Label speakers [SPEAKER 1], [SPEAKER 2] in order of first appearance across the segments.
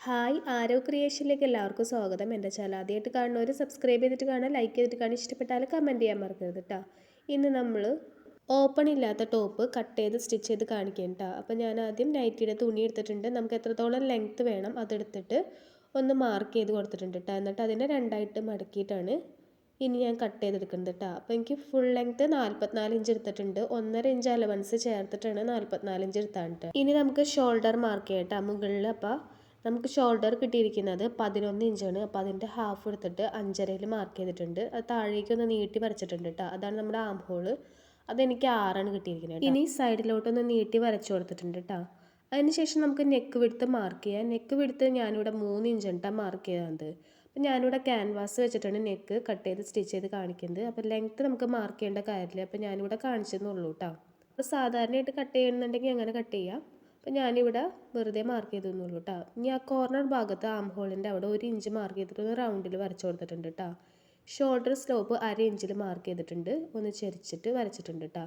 [SPEAKER 1] Hi ആരോ ക്രിയേഷനിലേക്ക് എല്ലാവർക്കും സ്വാഗതം. എൻ്റെ ചാനൽ ആദ്യമായിട്ട് കാണുന്നവർ സബ്സ്ക്രൈബ് ചെയ്തിട്ട് കാണാൻ, ലൈക്ക് ചെയ്തിട്ട് കാണാൻ, ഇഷ്ടപ്പെട്ടാൽ കമൻറ്റ് ചെയ്യാൻ മറക്കരുത് കേട്ടോ. ഇന്ന് നമ്മൾ ഓപ്പൺ ഇല്ലാത്ത ടോപ്പ് കട്ട് ചെയ്ത് സ്റ്റിച്ച് ചെയ്ത് കാണിക്കാം കേട്ടോ. അപ്പോൾ ഞാൻ ആദ്യം നൈറ്റിയുടെ തുണി എടുത്തിട്ടുണ്ട്. നമുക്ക് എത്രത്തോളം ലെങ്ത്ത് വേണം അതെടുത്തിട്ട് ഒന്ന് മാർക്ക് ചെയ്ത് കൊടുത്തിട്ടുണ്ട് കേട്ടോ. എന്നിട്ട് അതിനെ രണ്ടായിട്ട് മടക്കിയിട്ടാണ് ഇനി ഞാൻ കട്ട് ചെയ്തെടുക്കുന്നത് കേട്ടോ. അപ്പോൾ എനിക്ക് ഫുൾ ലെങ്ത്ത് 44 ഇഞ്ച് എടുത്തിട്ടുണ്ട്. 1.5 ഇഞ്ച് അലവൻസ് ചേർത്തിട്ടാണ് 44 ഇഞ്ച് എടുത്താണ്ട്. ഇനി നമുക്ക് ഷോൾഡർ മാർക്ക് ചെയ്യാം കേട്ടോ മുകളിൽ. അപ്പോൾ നമുക്ക് ഷോൾഡർ കിട്ടിയിരിക്കുന്നത് 11 ഇഞ്ചാണ്. അപ്പോൾ അതിൻ്റെ ഹാഫ് എടുത്തിട്ട് 5.5 മാർക്ക് ചെയ്തിട്ടുണ്ട്. അത് താഴേക്കൊന്ന് നീട്ടി വരച്ചിട്ടുണ്ട് കേട്ടോ. അതാണ് നമ്മുടെ ആം ഹോള്. അതെനിക്ക് 6ആണ് കിട്ടിയിരിക്കുന്നത്. ഇനി സൈഡിലോട്ടൊന്ന് നീട്ടി വരച്ചു കൊടുത്തിട്ടുണ്ട് കേട്ടോ. അതിനുശേഷം നമുക്ക് നെക്ക് വിഡ്ത്ത് മാർക്ക് ചെയ്യാം. നെക്ക് വിഡ്ത്ത് ഞാനിവിടെ 3 ഇഞ്ചാണ് മാർക്ക് ചെയ്തത്. അപ്പം ഞാനിവിടെ ക്യാൻവാസ് വെച്ചിട്ടാണ് നെക്ക് കട്ട് ചെയ്ത് സ്റ്റിച്ച് ചെയ്ത് കാണിക്കുന്നത്. അപ്പോൾ ലെങ്ത്ത് നമുക്ക് മാർക്ക് ചെയ്യേണ്ട കാര്യമില്ല. അപ്പോൾ ഞാനിവിടെ കാണിച്ചെന്നുള്ളൂ കേട്ടോ. അപ്പോൾ സാധാരണയായിട്ട് കട്ട് ചെയ്യണമെന്നുണ്ടെങ്കിൽ അങ്ങനെ കട്ട് ചെയ്യാം. അപ്പം ഞാനിവിടെ വെറുതെ മാർക്ക് ചെയ്തെന്നുള്ളൂ കേട്ടോ. ഇനി ആ കോർണർ ഭാഗത്ത് ആം ഹോളിൻ്റെ അവിടെ 1 ഇഞ്ച് മാർക്ക് ചെയ്തിട്ട് ഒന്ന് റൗണ്ടിൽ വരച്ചു കൊടുത്തിട്ടുണ്ട് കേട്ടോ. ഷോൾഡർ സ്ലോപ്പ് 1/2 ഇഞ്ചിൽ മാർക്ക് ചെയ്തിട്ടുണ്ട്, ഒന്ന് ചെരിച്ചിട്ട് വരച്ചിട്ടുണ്ട് കേട്ടോ.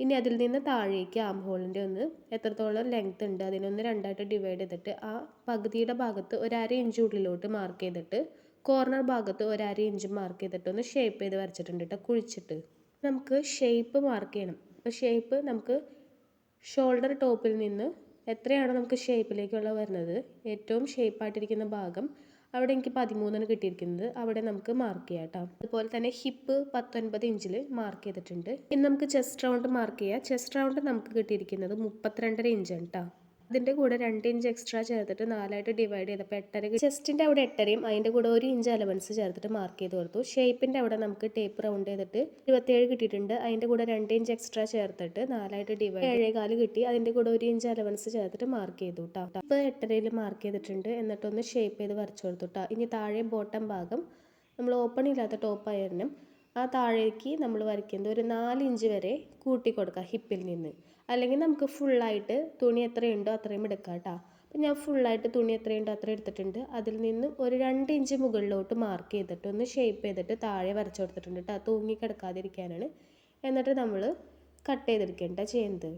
[SPEAKER 1] ഇനി അതിൽ നിന്ന് താഴേക്ക് ആം ഹോളിൻ്റെ ഒന്ന് എത്രത്തോളം ലെങ്ത് ഉണ്ട് അതിനൊന്ന് രണ്ടായിട്ട് ഡിവൈഡ് ചെയ്തിട്ട് ആ പകുതിയുടെ ഭാഗത്ത് 1/2 ഇഞ്ച് ഉള്ളിലോട്ട് മാർക്ക് ചെയ്തിട്ട് കോർണർ ഭാഗത്ത് 1/2 ഇഞ്ച് മാർക്ക് ചെയ്തിട്ട് ഒന്ന് ഷേപ്പ് ചെയ്ത് വരച്ചിട്ടുണ്ട് കേട്ടോ, കുഴിച്ചിട്ട്. നമുക്ക് ഷേപ്പ് മാർക്ക് ചെയ്യണം. അപ്പോൾ ഷേപ്പ് നമുക്ക് ഷോൾഡർ ടോപ്പിൽ നിന്ന് എത്രയാണോ നമുക്ക് ഷേപ്പിലേക്കുള്ള വരുന്നത്, ഏറ്റവും ഷേപ്പായിട്ടിരിക്കുന്ന ഭാഗം അവിടെ എനിക്ക് 13 കിട്ടിയിരിക്കുന്നത്, അവിടെ നമുക്ക് മാർക്ക് ചെയ്യാം കേട്ടോ. അതുപോലെ തന്നെ ഹിപ്പ് 19 ഇഞ്ചിൽ മാർക്ക് ചെയ്തിട്ടുണ്ട്. ഇനി നമുക്ക് ചെസ്റ്റ് റൗണ്ട് മാർക്ക് ചെയ്യാം. ചെസ്റ്റ് റൗണ്ട് നമുക്ക് കിട്ടിയിരിക്കുന്നത് 32.5 ഇഞ്ചാണ് കേട്ടോ. അതിൻ്റെ കൂടെ 2 ഇഞ്ച് എക്സ്ട്രാ ചേർത്തിട്ട് 4ആയിട്ട് ഡിവൈഡ് ചെയ്തപ്പോൾ 8.5. ചെസ്റ്റിൻ്റെ അവിടെ 8.5യും അതിൻ്റെ കൂടെ 1 ഇഞ്ച് അലവൻസ് ചേർത്തിട്ട് മാർക്ക് ചെയ്ത് കൊടുത്തു. ഷേപ്പിൻ്റെ അവിടെ നമുക്ക് ടേപ്പ് റൗണ്ട് ചെയ്തിട്ട് 27 കിട്ടിയിട്ടുണ്ട്. അതിൻ്റെ കൂടെ 2 ഇഞ്ച് എക്സ്ട്രാ ചേർത്തിട്ട് 4ആയിട്ട് ഡിവൈഡ് 7.25 കിട്ടി. അതിൻ്റെ കൂടെ 1 ഇഞ്ച് അലവൻസ് ചേർത്തിട്ട് മാർക്ക് ചെയ്തു കേട്ടോ. ഇപ്പോൾ 8.5യിൽ മാർക്ക് ചെയ്തിട്ടുണ്ട്. എന്നിട്ടൊന്ന് ഷേപ്പ് ചെയ്ത് വരച്ചു കൊടുത്തു കേട്ടോ. ഇനി താഴെ ബോട്ടം ഭാഗം നമ്മൾ ഓപ്പൺ ഇല്ലാത്ത ടോപ്പ് ആയിരുന്നു. ആ താഴേക്ക് നമ്മൾ വരയ്ക്കുന്നത് ഒരു 4 ഇഞ്ച് വരെ കൂട്ടി കൊടുക്കുക ഹിപ്പിൽ നിന്ന്. അല്ലെങ്കിൽ നമുക്ക് ഫുള്ളായിട്ട് തുണി എത്രയുണ്ടോ അത്രയും എടുക്കാം കേട്ടോ. അപ്പം ഞാൻ ഫുള്ളായിട്ട് തുണി എത്രയുണ്ടോ അത്രയും എടുത്തിട്ടുണ്ട്. അതിൽ നിന്ന് ഒരു 2 ഇഞ്ച് മുകളിലോട്ട് മാർക്ക് ചെയ്തിട്ട് ഒന്ന് ഷേപ്പ് ചെയ്തിട്ട് താഴെ വരച്ചു കൊടുത്തിട്ടുണ്ട് കേട്ടോ, തൂങ്ങി കിടക്കാതിരിക്കാനാണ്. എന്നിട്ട് നമ്മൾ കട്ട് ചെയ്തെടുക്കേണ്ട ചെയ്യുന്നത്.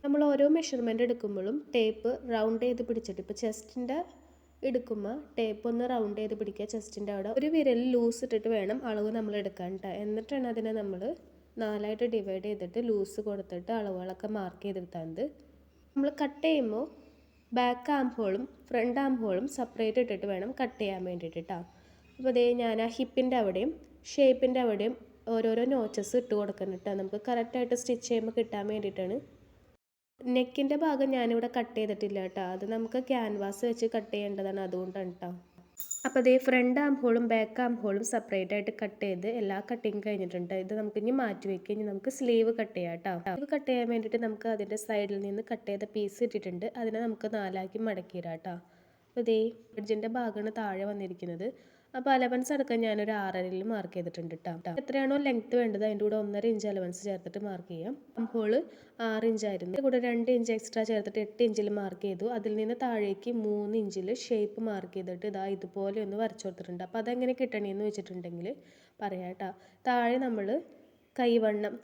[SPEAKER 1] നമ്മൾ ഓരോ മെഷർമെൻറ്റ് എടുക്കുമ്പോഴും ടേപ്പ് റൗണ്ട് ചെയ്ത് പിടിച്ചിട്ട്, ഇപ്പോൾ ചെസ്റ്റിൻ്റെ എടുക്കുമ്പോൾ ടേപ്പ് ഒന്ന് റൗണ്ട് ചെയ്ത് പിടിക്കുക. ചെസ്റ്റിൻ്റെ അവിടെ ഒരു വിരൽ ലൂസ് ഇട്ടിട്ട് വേണം അളവ് നമ്മൾ എടുക്കാൻ കേട്ടോ. എന്നിട്ടാണ് അതിനെ നമ്മൾ 4ആയിട്ട് ഡിവൈഡ് ചെയ്തിട്ട് ലൂസ് കൊടുത്തിട്ട് അളവുകളൊക്കെ മാർക്ക് ചെയ്തെടുത്താൽ നമ്മൾ കട്ട് ചെയ്യുമ്പോൾ ബാക്ക് ആം ഹോളും ഫ്രണ്ട് ആം ഹോളും സെപ്പറേറ്റ് ഇട്ടിട്ട് വേണം കട്ട് ചെയ്യാൻ വേണ്ടിയിട്ട് കേട്ടോ. അപ്പോൾ അതേ ഞാൻ ആ ഹിപ്പിൻ്റെ അവിടെയും ഷേപ്പിൻ്റെ അവിടെയും ഓരോരോ നോച്ചസ് ഇട്ട് കൊടുക്കണം കേട്ടോ, നമുക്ക് കറക്റ്റായിട്ട് സ്റ്റിച്ച് ചെയ്യുമ്പോൾ കിട്ടാൻ വേണ്ടിയിട്ടാണ്. നെക്കിൻ്റെ ഭാഗം ഞാനിവിടെ കട്ട് ചെയ്തിട്ടില്ല കേട്ടോ, അത് നമുക്ക് ക്യാൻവാസ് വെച്ച് കട്ട് ചെയ്യേണ്ടതാണ്, അതുകൊണ്ടാണ് കേട്ടോ. അപ്പോൾ അതേ ഫ്രണ്ട് ആം ഹോളും ബാക്ക് ആം ഹോളും സെപ്പറേറ്റ് ആയിട്ട് കട്ട് ചെയ്ത് എല്ലാ കട്ടിങ് കഴിഞ്ഞിട്ടുണ്ട്. ഇത് നമുക്ക് ഇനി മാറ്റി വെക്കുക. ഇനി നമുക്ക് സ്ലീവ് കട്ട് ചെയ്യാം കേട്ടോ. സ്ലീവ് കട്ട് ചെയ്യാൻ വേണ്ടിയിട്ട് നമുക്ക് അതിൻ്റെ സൈഡിൽ നിന്ന് കട്ട് ചെയ്ത പീസ് ഇട്ടിട്ടുണ്ട്. അതിനെ നമുക്ക് 4ആക്കി മടക്കിയിടാം കേട്ടോ. അപ്പോൾ ഇതേ എഡ്ജിൻ്റെ ഭാഗമാണ് താഴെ വന്നിരിക്കുന്നത്. അപ്പോൾ അലവൻസ് അടക്കം ഞാനൊരു 6.5 മാർക്ക് ചെയ്തിട്ടുണ്ട് കേട്ടോ. എത്രയാണോ ലെങ്ത്ത് വേണ്ടത് അതിൻ്റെ കൂടെ 1.5 ഇഞ്ച് അലവൻസ് ചേർത്തിട്ട് മാർക്ക് ചെയ്യാം. ആം ഹോള് 6 ഇഞ്ചായിരുന്നു. കൂടെ 2 ഇഞ്ച് എക്സ്ട്രാ ചേർത്തിട്ട് 8 ഇഞ്ചിൽ മാർക്ക് ചെയ്തു. അതിൽ നിന്ന് താഴേക്ക് 3 ഇഞ്ചിൽ ഷേപ്പ് മാർക്ക് ചെയ്തിട്ട് ഇതാ ഇതുപോലെ ഒന്ന് വരച്ചു കൊടുത്തിട്ടുണ്ട്. അപ്പോൾ അതെങ്ങനെ കിട്ടണമെന്ന് വെച്ചിട്ടുണ്ടെങ്കിൽ പറയാം കേട്ടോ. താഴെ നമ്മൾ കൈവണ്ണം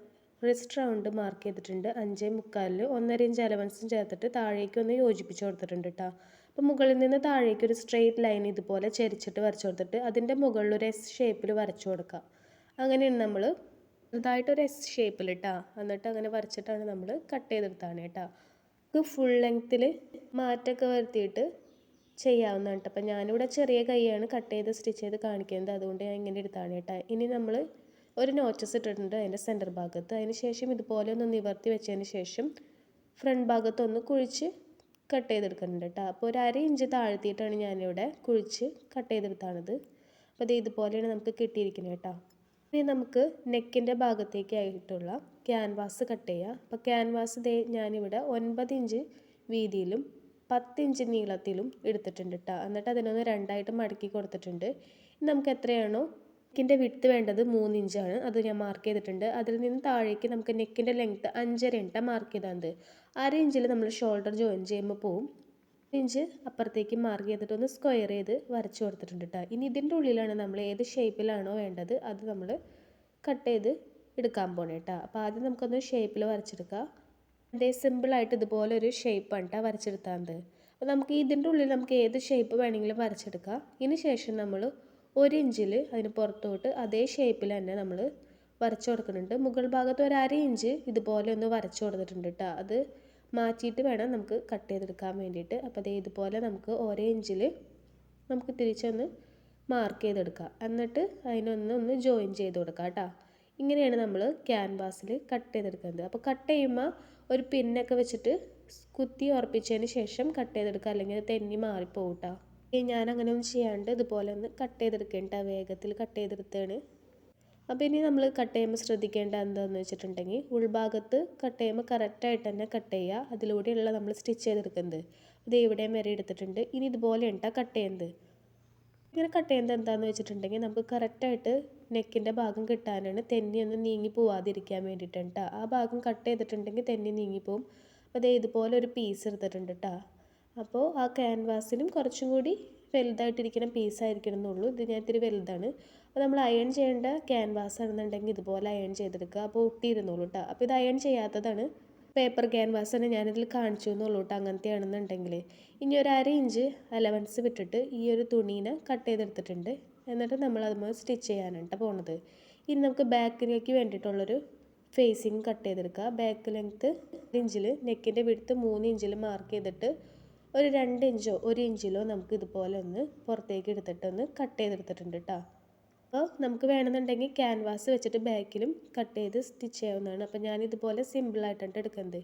[SPEAKER 1] റിസ്റ്റ് റൗണ്ട് മാർക്ക് ചെയ്തിട്ടുണ്ട് 5.25, 1.5 ഇഞ്ച് അലവൻസും ചേർത്തിട്ട് താഴേക്ക് ഒന്ന് യോജിപ്പിച്ച് കൊടുത്തിട്ടുണ്ട് കേട്ടോ. അപ്പോൾ മുകളിൽ നിന്ന് താഴേക്ക് ഒരു സ്ട്രെയിറ്റ് ലൈൻ ഇതുപോലെ ചെരിച്ചിട്ട് വരച്ചു കൊടുത്തിട്ട് അതിൻ്റെ മുകളിൽ ഒരു എസ് ഷേപ്പിൽ വരച്ചു കൊടുക്കാം. അങ്ങനെയാണ് നമ്മൾ ചെറുതായിട്ടൊരു എസ് ഷേപ്പിൽ കേട്ടോ. എന്നിട്ട് അങ്ങനെ വരച്ചിട്ടാണ് നമ്മൾ കട്ട് ചെയ്തെടുത്താണ് കേട്ടോ. ഇത് ഫുൾ ലെങ്ത്തിൽ മാറ്റമൊക്കെ വരുത്തിയിട്ട് ചെയ്യാവുന്നതാണ് കേട്ടോ. അപ്പോൾ ഞാനിവിടെ ചെറിയ കൈയാണ് കട്ട് ചെയ്ത് സ്റ്റിച്ച് ചെയ്ത് കാണിക്കുന്നത്, അതുകൊണ്ട് ഞാൻ ഇങ്ങനെ എടുത്താണ് കേട്ടോ. ഇനി നമ്മൾ ഒരു നോച്ചസ് ഇട്ടിട്ടുണ്ട് അതിൻ്റെ സെൻറ്റർ ഭാഗത്ത്. അതിന് ശേഷം ഇതുപോലെ ഒന്ന് നിവർത്തി വെച്ചതിന് ശേഷം ഫ്രണ്ട് ഭാഗത്തൊന്ന് കുഴിച്ച് കട്ട് ചെയ്തെടുക്കുന്നുണ്ട് കേട്ടോ. അപ്പോൾ ഒരു 1/2 ഇഞ്ച് താഴ്ത്തിയിട്ടാണ് ഞാനിവിടെ കുഴിച്ച് കട്ട് ചെയ്തെടുത്താണത്. അപ്പോൾ അത് ഇതുപോലെയാണ് നമുക്ക് കിട്ടിയിരിക്കുന്നത് കേട്ടോ. ഇനി നമുക്ക് നെക്കിൻ്റെ ഭാഗത്തേക്കായിട്ടുള്ള ക്യാൻവാസ് കട്ട് ചെയ്യാം. അപ്പോൾ ക്യാൻവാസ് ഞാനിവിടെ 9 ഇഞ്ച് വീതിയിലും 10 ഇഞ്ച് നീളത്തിലും എടുത്തിട്ടുണ്ട് കേട്ടോ. എന്നിട്ട് അതിനൊന്ന് 2ആയിട്ട് മടക്കി കൊടുത്തിട്ടുണ്ട്. നമുക്ക് എത്രയാണോ നെക്കിൻ്റെ വിഡ്ത്ത് വേണ്ടത് 3 ഇഞ്ചാണ്, അത് ഞാൻ മാർക്ക് ചെയ്തിട്ടുണ്ട്. അതിൽ നിന്ന് താഴേക്ക് നമുക്ക് നെക്കിൻ്റെ ലെങ്ത്ത് 5.5 മാർക്ക് ചെയ്താൽ 1/2 ഇഞ്ചിൽ നമ്മൾ ഷോൾഡർ ജോയിൻ ചെയ്യുമ്പോൾ പോവും. 1 ഇഞ്ച് അപ്പുറത്തേക്ക് മാർക്ക് ചെയ്തിട്ട് ഒന്ന് സ്ക്വയർ ചെയ്ത് വരച്ചു കൊടുത്തിട്ടുണ്ട് കേട്ടോ. ഇനി ഇതിൻ്റെ ഉള്ളിലാണ് നമ്മൾ ഏത് ഷേപ്പിലാണോ വേണ്ടത് അത് നമ്മൾ കട്ട് ചെയ്ത് എടുക്കാൻ പോകണം കേട്ടോ. അപ്പോൾ ആദ്യം നമുക്കൊന്ന് ഷേപ്പിൽ വരച്ചെടുക്കാം. അതേ സിമ്പിളായിട്ട് ഇതുപോലെ ഒരു ഷേപ്പാണ് കേട്ടോ വരച്ചെടുത്താൽ. അപ്പോൾ നമുക്ക് ഇതിൻ്റെ ഉള്ളിൽ നമുക്ക് ഏത് ഷേപ്പ് വേണമെങ്കിലും വരച്ചെടുക്കാം. ഇതിന് ശേഷം നമ്മൾ 1 ഇഞ്ചിൽ അതിന് പുറത്തോട്ട് അതേ ഷേപ്പിൽ തന്നെ നമ്മൾ വരച്ചു കൊടുക്കുന്നുണ്ട്. മുകൾ ഭാഗത്ത് ഒരു 1/2 ഇഞ്ച് ഇതുപോലെ ഒന്ന് വരച്ചു കൊടുത്തിട്ടുണ്ട് കേട്ടോ. അത് മാറ്റിയിട്ട് വേണം നമുക്ക് കട്ട് ചെയ്തെടുക്കാൻ വേണ്ടിയിട്ട്. അപ്പോൾ അതേ ഇതുപോലെ നമുക്ക് ഓരോ ഇഞ്ചിൽ നമുക്ക് തിരിച്ചൊന്ന് മാർക്ക് ചെയ്തെടുക്കാം. എന്നിട്ട് അതിനൊന്ന് ജോയിൻ ചെയ്ത് കൊടുക്കാം കേട്ടോ. ഇങ്ങനെയാണ് നമ്മൾ ക്യാൻവാസിൽ കട്ട് ചെയ്തെടുക്കുന്നത്. അപ്പോൾ കട്ട് ചെയ്യുമ്പോൾ ഒരു പിന്നൊക്കെ വെച്ചിട്ട് കുത്തി ഉറപ്പിച്ചതിന് ശേഷം കട്ട് ചെയ്തെടുക്കുക, അല്ലെങ്കിൽ തെന്നി മാറിപ്പോവും കേട്ടോ. ഞാൻ അങ്ങനെ ഒന്നും ചെയ്യാണ്ട് ഇതുപോലെ ഒന്ന് കട്ട് ചെയ്തെടുക്കേണ്ട, വേഗത്തിൽ കട്ട് ചെയ്തെടുത്താണ്. അപ്പോൾ ഇനി നമ്മൾ കട്ട് ചെയ്യുമ്പോൾ ശ്രദ്ധിക്കേണ്ട എന്താണെന്ന് വെച്ചിട്ടുണ്ടെങ്കിൽ ഉൾഭാഗത്ത് കട്ട് ചെയ്യുമ്പോൾ കറക്റ്റായിട്ട് തന്നെ കട്ട് ചെയ്യുക. അതിലൂടെയുള്ള നമ്മൾ സ്റ്റിച്ച് ചെയ്തെടുക്കുന്നത്. അത് എവിടെയും വരെ എടുത്തിട്ടുണ്ട്. ഇനി ഇതുപോലെ ഉണ്ടാ കട്ട് ചെയ്യുന്നത്. ഇങ്ങനെ കട്ട് ചെയ്യുന്നത് എന്താണെന്ന് വെച്ചിട്ടുണ്ടെങ്കിൽ നമുക്ക് കറക്റ്റായിട്ട് നെക്കിൻ്റെ ഭാഗം കിട്ടാനാണ്, തെന്നി ഒന്ന് നീങ്ങി പോവാതിരിക്കാൻ വേണ്ടിയിട്ടാണ് കേട്ടോ. ആ ഭാഗം കട്ട് ചെയ്തിട്ടുണ്ടെങ്കിൽ തെന്നി നീങ്ങിപ്പോവും. അപ്പോൾ അതേ ഇതുപോലെ ഒരു പീസ് എടുത്തിട്ടുണ്ട് കേട്ടോ. അപ്പോൾ ആ ക്യാൻവാസിനും കുറച്ചും കൂടി വലുതായിട്ടിരിക്കുന്ന പീസായിരിക്കണം എന്നുള്ളൂ. ഇത് ഞാൻ ഇത്തിരി വലുതാണ്. അപ്പോൾ നമ്മൾ അയൺ ചെയ്യേണ്ട ക്യാൻവാസ് ആണെന്നുണ്ടെങ്കിൽ ഇതുപോലെ അയൺ ചെയ്തെടുക്കുക. അപ്പോൾ ഒട്ടിയിരുന്നുള്ളൂ കേട്ടോ. അപ്പോൾ ഇത് അയൺ ചെയ്യാത്തതാണ്, പേപ്പർ ക്യാൻവാസ് തന്നെ ഞാനിതിൽ കാണിച്ചു എന്നുള്ളൂ കേട്ടോ. അങ്ങനത്തെ ആണെന്നുണ്ടെങ്കിൽ ഇനി ഒരു 1/2 ഇഞ്ച് അലവൻസ് വിട്ടിട്ട് ഈ ഒരു തുണീനെ കട്ട് ചെയ്തെടുത്തിട്ടുണ്ട്. എന്നിട്ട് നമ്മൾ അതുപോലെ സ്റ്റിച്ച് ചെയ്യാനാണ് പോണത്. ഇനി നമുക്ക് ബാക്കിലേക്ക് വേണ്ടിയിട്ടുള്ളൊരു ഫേസിങ് കട്ട് ചെയ്തെടുക്കുക. ബാക്ക് ലെങ്ത്ത് 1 ഇഞ്ചിൽ, നെക്കിൻ്റെ വിഡ്ത്ത് 3 ഇഞ്ചിൽ മാർക്ക് ചെയ്തിട്ട് ഒരു 2 ഇഞ്ചോ 1 ഇഞ്ചിലോ നമുക്ക് ഇതുപോലെ ഒന്ന് പുറത്തേക്ക് എടുത്തിട്ടൊന്ന് കട്ട് ചെയ്തെടുത്തിട്ടുണ്ട് കേട്ടോ. അപ്പോൾ നമുക്ക് വേണമെന്നുണ്ടെങ്കിൽ ക്യാൻവാസ് വെച്ചിട്ട് ബാക്കിലും കട്ട് ചെയ്ത് സ്റ്റിച്ച് ചെയ്യാവുന്നതാണ്. അപ്പോൾ ഞാനിതുപോലെ സിമ്പിളായിട്ടാണ് എടുക്കുന്നത്.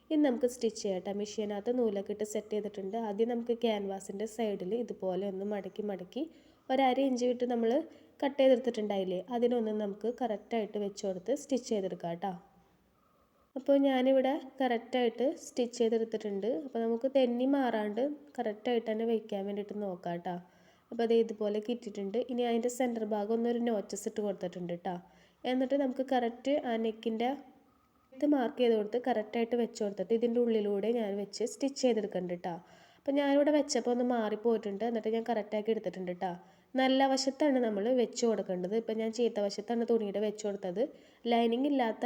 [SPEAKER 1] ഇനി നമുക്ക് സ്റ്റിച്ച് ചെയ്യാം കേട്ടോ. മെഷീനകത്ത് നൂലൊക്കെ ഇട്ട് സെറ്റ് ചെയ്തിട്ടുണ്ട്. ആദ്യം നമുക്ക് ക്യാൻവാസിൻ്റെ സൈഡിൽ ഇതുപോലെ ഒന്ന് മടക്കി ഒരു 1/2 ഇഞ്ച് വിട്ട് നമ്മൾ കട്ട് ചെയ്തെടുത്തിട്ടുണ്ടായില്ലേ, അതിനൊന്ന് നമുക്ക് കറക്റ്റായിട്ട് വെച്ച് കൊടുത്ത് സ്റ്റിച്ച് ചെയ്തെടുക്കാം കേട്ടോ. അപ്പോൾ ഞാനിവിടെ കറക്റ്റായിട്ട് സ്റ്റിച്ച് ചെയ്തെടുത്തിട്ടുണ്ട്. അപ്പോൾ നമുക്ക് തെന്നി മാറാണ്ട് കറക്റ്റായിട്ട് തന്നെ വയ്ക്കാൻ വേണ്ടിയിട്ട് നോക്കാം കേട്ടോ. അപ്പോൾ അത് ഇതുപോലെ കിട്ടിയിട്ടുണ്ട്. ഇനി അതിൻ്റെ സെൻറ്റർ ഭാഗം ഒന്നൊരു നോച്ചസ് ഇട്ട് കൊടുത്തിട്ടുണ്ട് കേട്ടോ. എന്നിട്ട് നമുക്ക് കറക്റ്റ് ആ നെക്കിൻ്റെ ഇത് മാർക്ക് ചെയ്ത് കൊടുത്ത് കറക്റ്റായിട്ട് വെച്ച് കൊടുത്തിട്ട് ഇതിൻ്റെ ഉള്ളിലൂടെ ഞാൻ വെച്ച് സ്റ്റിച്ച് ചെയ്തെടുക്കുന്നുണ്ട് കേട്ടോ. അപ്പോൾ ഞാനിവിടെ വെച്ചപ്പോൾ ഒന്ന് മാറിപ്പോയിട്ടുണ്ട്. എന്നിട്ട് ഞാൻ കറക്റ്റാക്കി എടുത്തിട്ടുണ്ട് കേട്ടോ. നല്ല വശത്താണ് നമ്മൾ വെച്ച് കൊടുക്കേണ്ടത്. ഇപ്പോൾ ഞാൻ ചീത്ത വശത്താണ് തുണിയുടെ വെച്ച് കൊടുത്തത്. ലൈനിങ് ഇല്ലാത്ത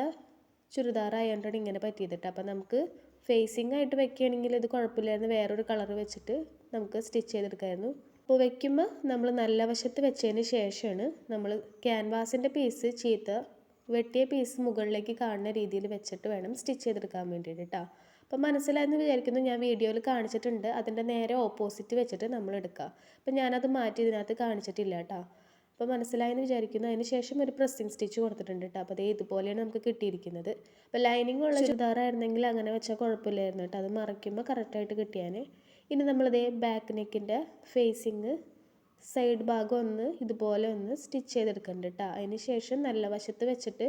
[SPEAKER 1] ചുരിദാറായതുകൊണ്ടാണ് ഇങ്ങനെ പറ്റിയത് കേട്ടോ. അപ്പോൾ നമുക്ക് ഫേസിങ് ആയിട്ട് വെക്കുകയാണെങ്കിൽ ഇത് കുഴപ്പമില്ലായിരുന്നു, വേറൊരു കളർ വെച്ചിട്ട് നമുക്ക് സ്റ്റിച്ച് ചെയ്തെടുക്കാമായിരുന്നു. അപ്പോൾ വെക്കുമ്പോൾ നമ്മൾ നല്ല വശത്ത് വെച്ചതിന് ശേഷമാണ് നമ്മൾ ക്യാൻവാസിൻ്റെ പീസ് വെട്ടിയ പീസ് മുകളിലേക്ക് കാണുന്ന രീതിയിൽ വെച്ചിട്ട് വേണം സ്റ്റിച്ച് ചെയ്തെടുക്കാൻ വേണ്ടിയിട്ട് കേട്ടോ. അപ്പോൾ മനസ്സിലായെന്ന് വിചാരിക്കുന്നു. ഞാൻ വീഡിയോയിൽ കാണിച്ചിട്ടുണ്ട്. അതിൻ്റെ നേരെ ഓപ്പോസിറ്റ് വെച്ചിട്ട് നമ്മൾ എടുക്കുക. അപ്പോൾ ഞാനത് മാറ്റി ഇതിനകത്ത് കാണിച്ചിട്ടില്ല കേട്ടോ. അപ്പോൾ മനസ്സിലായെന്ന് വിചാരിക്കുന്നു. അതിന് ശേഷം ഒരു പ്രസ്സിങ് സ്റ്റിച്ച് കൊടുത്തിട്ടുണ്ട് കേട്ടോ. അപ്പോൾ അതേ ഇതുപോലെയാണ് നമുക്ക് കിട്ടിയിരിക്കുന്നത്. അപ്പോൾ ലൈനിങ് ഉള്ള ചുരിദാറായിരുന്നെങ്കിൽ അങ്ങനെ വെച്ചാൽ കുഴപ്പമില്ലായിരുന്നു കേട്ടോ. അത് മറയ്ക്കുമ്പോൾ കറക്റ്റായിട്ട് കിട്ടിയാൽ. ഇനി നമ്മളിതേ ബാക്ക് നെക്കിൻ്റെ ഫേസിങ് സൈഡ് ഭാഗം ഒന്ന് ഇതുപോലെ ഒന്ന് സ്റ്റിച്ച് ചെയ്തെടുക്കുന്നുണ്ട് കേട്ടോ. അതിന് ശേഷം നല്ല വശത്ത് വെച്ചിട്ട്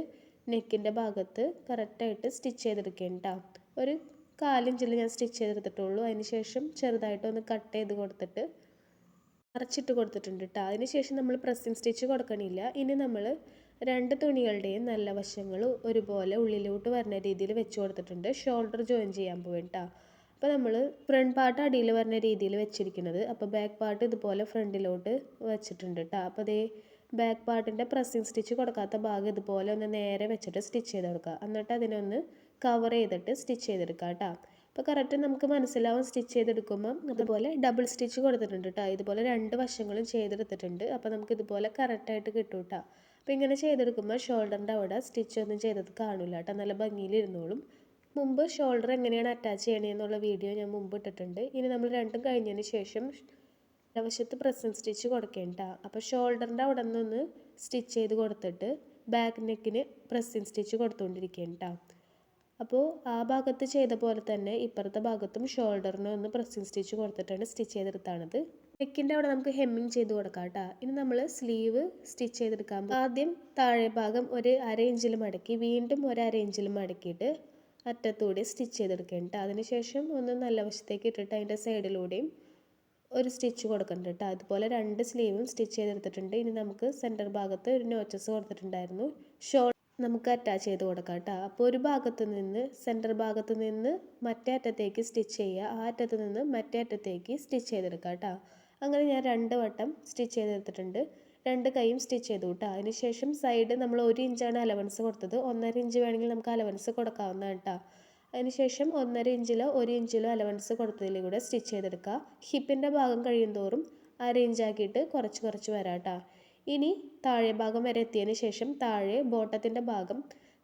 [SPEAKER 1] നെക്കിൻ്റെ ഭാഗത്ത് കറക്റ്റായിട്ട് സ്റ്റിച്ച് ചെയ്തെടുക്കേണ്ട കേട്ടോ. ഒരു 1/4 ഇഞ്ചിൽ ഞാൻ സ്റ്റിച്ച് ചെയ്തെടുത്തിട്ടുള്ളൂ. അതിന് ശേഷം ചെറുതായിട്ടൊന്ന് കട്ട് ചെയ്ത് കൊടുത്തിട്ട് മറച്ചിട്ട് കൊടുത്തിട്ടുണ്ട് കേട്ടോ. അതിന് ശേഷം നമ്മൾ പ്രസ്സിങ് സ്റ്റിച്ച് കൊടുക്കണില്ല. ഇനി നമ്മൾ 2 തുണികളുടെയും നല്ല വശങ്ങൾ ഒരുപോലെ ഉള്ളിലോട്ട് വരുന്ന രീതിയിൽ വെച്ച് കൊടുത്തിട്ടുണ്ട്. ഷോൾഡർ ജോയിൻ ചെയ്യാൻ പോവും കേട്ടോ. അപ്പോൾ നമ്മൾ ഫ്രണ്ട് പാർട്ട് അടിയിൽ വരുന്ന രീതിയിൽ വെച്ചിരിക്കുന്നത്. അപ്പോൾ ബാക്ക് പാർട്ട് ഇതുപോലെ ഫ്രണ്ടിലോട്ട് വെച്ചിട്ടുണ്ട് കേട്ടോ. അപ്പോൾ അതേ ബാക്ക് പാർട്ടിൻ്റെ പ്രസ്സിങ് സ്റ്റിച്ച് കൊടുക്കാത്ത ഭാഗം ഇതുപോലെ ഒന്ന് നേരെ വെച്ചിട്ട് സ്റ്റിച്ച് ചെയ്ത് കൊടുക്കുക. എന്നിട്ട് അതിനൊന്ന് കവർ ചെയ്തിട്ട് സ്റ്റിച്ച് ചെയ്തെടുക്കുക കേട്ടോ. അപ്പോൾ കറക്റ്റ് നമുക്ക് മനസ്സിലാവും സ്റ്റിച്ച് ചെയ്തെടുക്കുമ്പം. അതുപോലെ ഡബിൾ സ്റ്റിച്ച് കൊടുത്തിട്ടുണ്ട് കേട്ടോ. ഇതുപോലെ 2 വശങ്ങളും ചെയ്തെടുത്തിട്ടുണ്ട്. അപ്പോൾ നമുക്ക് ഇതുപോലെ കറക്റ്റായിട്ട് കിട്ടും കേട്ടോ. അപ്പോൾ ഇങ്ങനെ ചെയ്തെടുക്കുമ്പോൾ ഷോൾഡറിൻ്റെ അവിടെ സ്റ്റിച്ച് ഒന്നും ചെയ്തത് കാണില്ല കേട്ടോ. നല്ല ഭംഗിയിലിരുന്നോളും. മുമ്പ് ഷോൾഡർ എങ്ങനെയാണ് അറ്റാച്ച് ചെയ്യണമെന്നുള്ള വീഡിയോ ഞാൻ മുമ്പ് ഇട്ടിട്ടുണ്ട്. ഇനി നമ്മൾ രണ്ടും കഴിഞ്ഞതിന് ശേഷം വശത്ത് പ്രസ്സിങ് സ്റ്റിച്ച് കൊടുക്കേണ്ട. അപ്പോൾ ഷോൾഡറിൻ്റെ അവിടെ നിന്നൊന്ന് സ്റ്റിച്ച് ചെയ്ത് കൊടുത്തിട്ട് ബാക്ക് നെക്കിന് പ്രസ്സിങ് സ്റ്റിച്ച് കൊടുത്തുകൊണ്ടിരിക്കേണ്ട. അപ്പോൾ ആ ഭാഗത്ത് ചെയ്ത പോലെ തന്നെ ഇപ്പുറത്തെ ഭാഗത്തും ഷോൾഡറിന് ഒന്ന് പ്രസ്സിങ് സ്റ്റിച്ച് കൊടുത്തിട്ടാണ് സ്റ്റിച്ച് ചെയ്തെടുത്താണത്. നെക്കിൻ്റെ അവിടെ നമുക്ക് ഹെമ്മിങ് ചെയ്ത് കൊടുക്കാം കേട്ടോ. ഇനി നമ്മൾ സ്ലീവ് സ്റ്റിച്ച് ചെയ്തെടുക്കാൻ ആദ്യം താഴെ ഭാഗം ഒരു 1/2 ഇഞ്ചിൽ മടക്കി വീണ്ടും ഒരു 1/2 ഇഞ്ചിൽ മടക്കിയിട്ട് അറ്റത്തൂടെ സ്റ്റിച്ച് ചെയ്തെടുക്കേണ്ട. അതിനുശേഷം ഒന്ന് നല്ല വശത്തേക്ക് ഇട്ടിട്ട് അതിൻ്റെ സൈഡിലൂടെയും ഒരു സ്റ്റിച്ച് കൊടുക്കുന്നുണ്ട് കേട്ടോ. അതുപോലെ 2 സ്ലീവും സ്റ്റിച്ച് ചെയ്തെടുത്തിട്ടുണ്ട്. ഇനി നമുക്ക് സെൻറ്റർ ഭാഗത്ത് ഒരു നോച്ചസ് കൊടുത്തിട്ടുണ്ടായിരുന്നു. ഷോൾ നമുക്ക് അറ്റാച്ച് ചെയ്ത് കൊടുക്കാം കേട്ടോ. അപ്പോൾ ഒരു ഭാഗത്ത് നിന്ന് സെൻറ്റർ ഭാഗത്ത് നിന്ന് മറ്റേ അറ്റത്തേക്ക് സ്റ്റിച്ച് ചെയ്യുക, ആ അറ്റത്ത് നിന്ന് മറ്റേ അറ്റത്തേക്ക് സ്റ്റിച്ച് ചെയ്തെടുക്കാം കേട്ടോ. അങ്ങനെ ഞാൻ 2 വട്ടം സ്റ്റിച്ച് ചെയ്തെടുത്തിട്ടുണ്ട്. 2 കൈയും സ്റ്റിച്ച് ചെയ്തു കേട്ടോ. അതിനുശേഷം സൈഡ് നമ്മൾ 1 ഇഞ്ചാണ് അലവൻസ് കൊടുത്തത്. 1.5 ഇഞ്ച് വേണമെങ്കിൽ നമുക്ക് അലവൻസ് കൊടുക്കാവുന്നതാണ് കേട്ടോ. അതിനുശേഷം 1.5 ഇഞ്ചിലോ 1 ഇഞ്ചിലോ അലവൻസ് കൊടുത്തതിൽ കൂടെ സ്റ്റിച്ച് ചെയ്തെടുക്കുക. ഹിപ്പിൻ്റെ ഭാഗം കഴിയുന്തോറും 1/2 ഇഞ്ചാക്കിയിട്ട് കുറച്ച് വരാം കേട്ടോ. ഇനി താഴെ ഭാഗം വരെ എത്തിയതിന് ശേഷം താഴെ ബോട്ടത്തിൻ്റെ ഭാഗം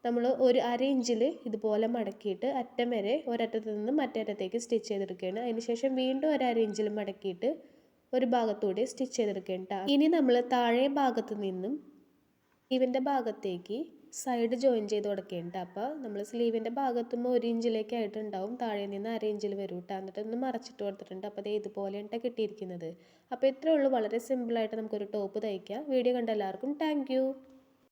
[SPEAKER 1] നമ്മൾ ഒരു 1/2 ഇഞ്ചിൽ ഇതുപോലെ മടക്കിയിട്ട് അറ്റം വരെ ഒരറ്റത്ത് നിന്ന് മറ്റേ അറ്റത്തേക്ക് സ്റ്റിച്ച് ചെയ്തെടുക്കുകയാണ്. അതിനുശേഷം വീണ്ടും ഒരു 1/2 ഇഞ്ചിൽ മടക്കിയിട്ട് ഒരു ഭാഗത്തൂടെ സ്റ്റിച്ച് ചെയ്തെടുക്കുകയാണ് കേട്ടോ. ഇനി നമ്മൾ താഴെ ഭാഗത്ത് നിന്നും സ്ലീവിൻ്റെ ഭാഗത്തേക്ക് സൈഡ് ജോയിൻ ചെയ്ത് കൊടുക്കുകയുണ്ട്. അപ്പോൾ നമ്മൾ സ്ലീവിൻ്റെ ഭാഗത്തുമ്പോൾ 1 ഇഞ്ചിലേക്കായിട്ടുണ്ടാവും, താഴെ നിന്ന് 1/2 ഇഞ്ചിൽ വരും കേട്ടോ. എന്നിട്ടൊന്ന് മറച്ചിട്ട് കൊടുത്തിട്ടുണ്ട്. അപ്പോൾ അതേ ഇതുപോലെയാണ് കിട്ടിയിരിക്കുന്നത്. അപ്പോൾ ഇത്രയേ ഉള്ളൂ, വളരെ സിമ്പിളായിട്ട് നമുക്കൊരു ടോപ്പ് തയ്ക്കാം. വീഡിയോ കണ്ട എല്ലാവർക്കും താങ്ക് യു.